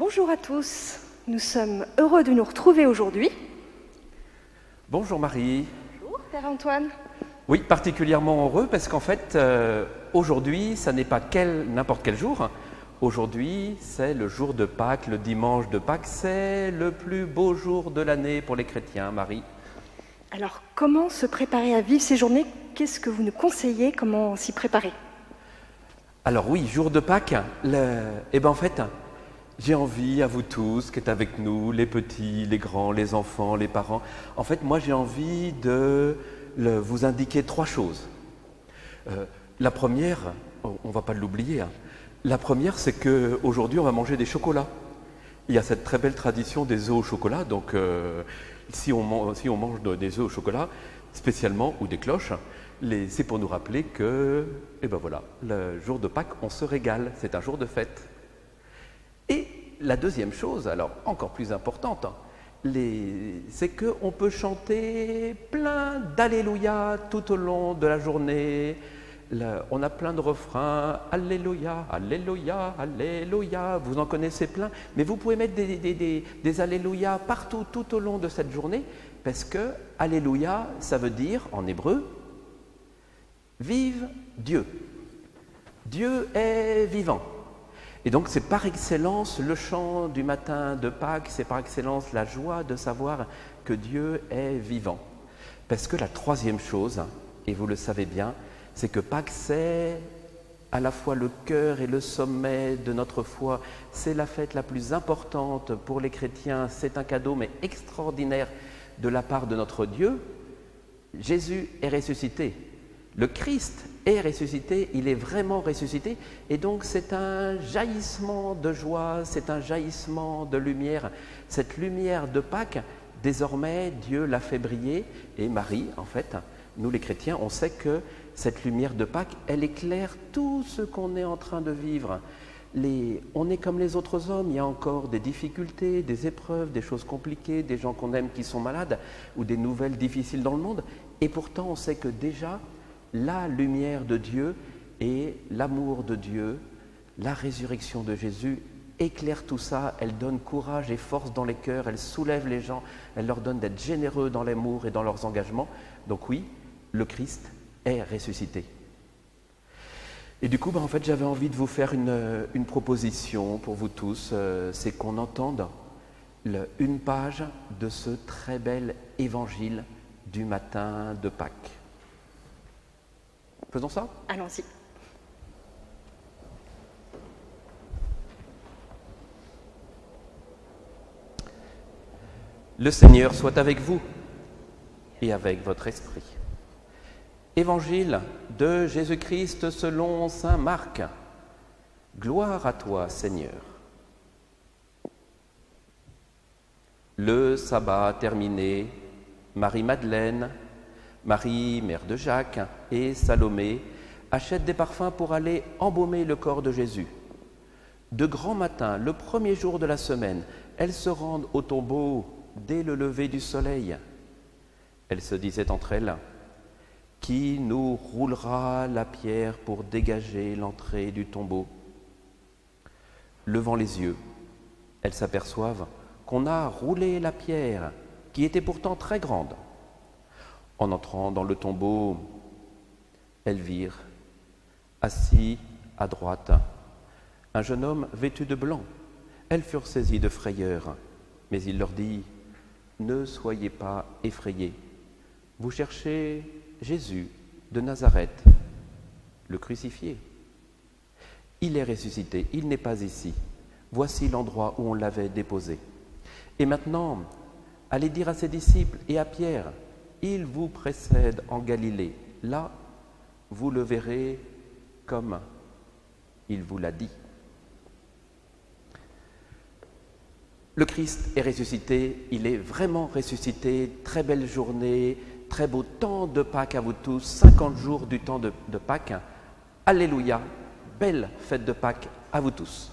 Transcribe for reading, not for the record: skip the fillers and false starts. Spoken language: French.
Bonjour à tous, nous sommes heureux de nous retrouver aujourd'hui. Bonjour Marie. Bonjour Père Antoine. Oui, particulièrement heureux parce qu'en fait, aujourd'hui, ça n'est pas n'importe quel jour. Aujourd'hui, c'est le jour de Pâques, le dimanche de Pâques. C'est le plus beau jour de l'année pour les chrétiens, Marie. Alors, comment se préparer à vivre ces journées? Qu'est-ce que vous nous conseillez? Comment s'y préparer? Alors oui, jour de Pâques, en fait, j'ai envie à vous tous qui êtes avec nous, les petits, les grands, les enfants, les parents. En fait, moi, j'ai envie de vous indiquer trois choses. La première, on ne va pas l'oublier, hein. La première, c'est qu'aujourd'hui, on va manger des chocolats. Il y a cette très belle tradition des œufs au chocolat. Donc, si on mange des œufs au chocolat, spécialement, ou des cloches, c'est pour nous rappeler que, voilà, le jour de Pâques, on se régale. C'est un jour de fête. Et la deuxième chose, alors encore plus importante, c'est qu'on peut chanter plein d'Alléluia tout au long de la journée. On a plein de refrains, Alléluia, Alléluia, Alléluia, vous en connaissez plein, mais vous pouvez mettre des Alléluia partout, tout au long de cette journée, parce que Alléluia, ça veut dire, en hébreu, vive Dieu. Dieu est vivant. Et donc c'est par excellence le chant du matin de Pâques, c'est par excellence la joie de savoir que Dieu est vivant. Parce que la troisième chose, et vous le savez bien, c'est que Pâques, c'est à la fois le cœur et le sommet de notre foi. C'est la fête la plus importante pour les chrétiens. C'est un cadeau, mais extraordinaire de la part de notre Dieu. Jésus est ressuscité. Le Christ est ressuscité, il est vraiment ressuscité. Et donc c'est un jaillissement de joie, c'est un jaillissement de lumière. Cette lumière de Pâques, désormais, Dieu l'a fait briller. Et Marie, en fait, nous les chrétiens, on sait que cette lumière de Pâques, elle éclaire tout ce qu'on est en train de vivre. On est comme les autres hommes, il y a encore des difficultés, des épreuves, des choses compliquées, des gens qu'on aime qui sont malades ou des nouvelles difficiles dans le monde. Et pourtant, on sait que déjà, la lumière de Dieu et l'amour de Dieu, la résurrection de Jésus éclaire tout ça, elle donne courage et force dans les cœurs, elle soulève les gens, elle leur donne d'être généreux dans l'amour et dans leurs engagements. Donc oui, le Christ est ressuscité. Et du coup, en fait, j'avais envie de vous faire une proposition pour vous tous, c'est qu'on entende une page de ce très bel évangile du matin de Pâques. Faisons ça? Allons-y. Le Seigneur soit avec vous et avec votre esprit. Évangile de Jésus-Christ selon saint Marc. Gloire à toi, Seigneur. Le sabbat terminé, Marie-Madeleine, Marie, mère de Jacques, et Salomé achètent des parfums pour aller embaumer le corps de Jésus. De grand matin, le premier jour de la semaine, elles se rendent au tombeau dès le lever du soleil. Elles se disaient entre elles, « Qui nous roulera la pierre pour dégager l'entrée du tombeau ?» Levant les yeux, elles s'aperçoivent qu'on a roulé la pierre, qui était pourtant très grande. En entrant dans le tombeau, elles virent, assis à droite, un jeune homme vêtu de blanc. Elles furent saisies de frayeur, mais il leur dit, « Ne soyez pas effrayés. Vous cherchez Jésus de Nazareth, le crucifié. Il est ressuscité, il n'est pas ici. Voici l'endroit où on l'avait déposé. Et maintenant, allez dire à ses disciples et à Pierre, il vous précède en Galilée. Là, vous le verrez comme il vous l'a dit. » Le Christ est ressuscité, il est vraiment ressuscité. Très belle journée, très beau temps de Pâques à vous tous, 50 jours du temps de Pâques. Alléluia, belle fête de Pâques à vous tous.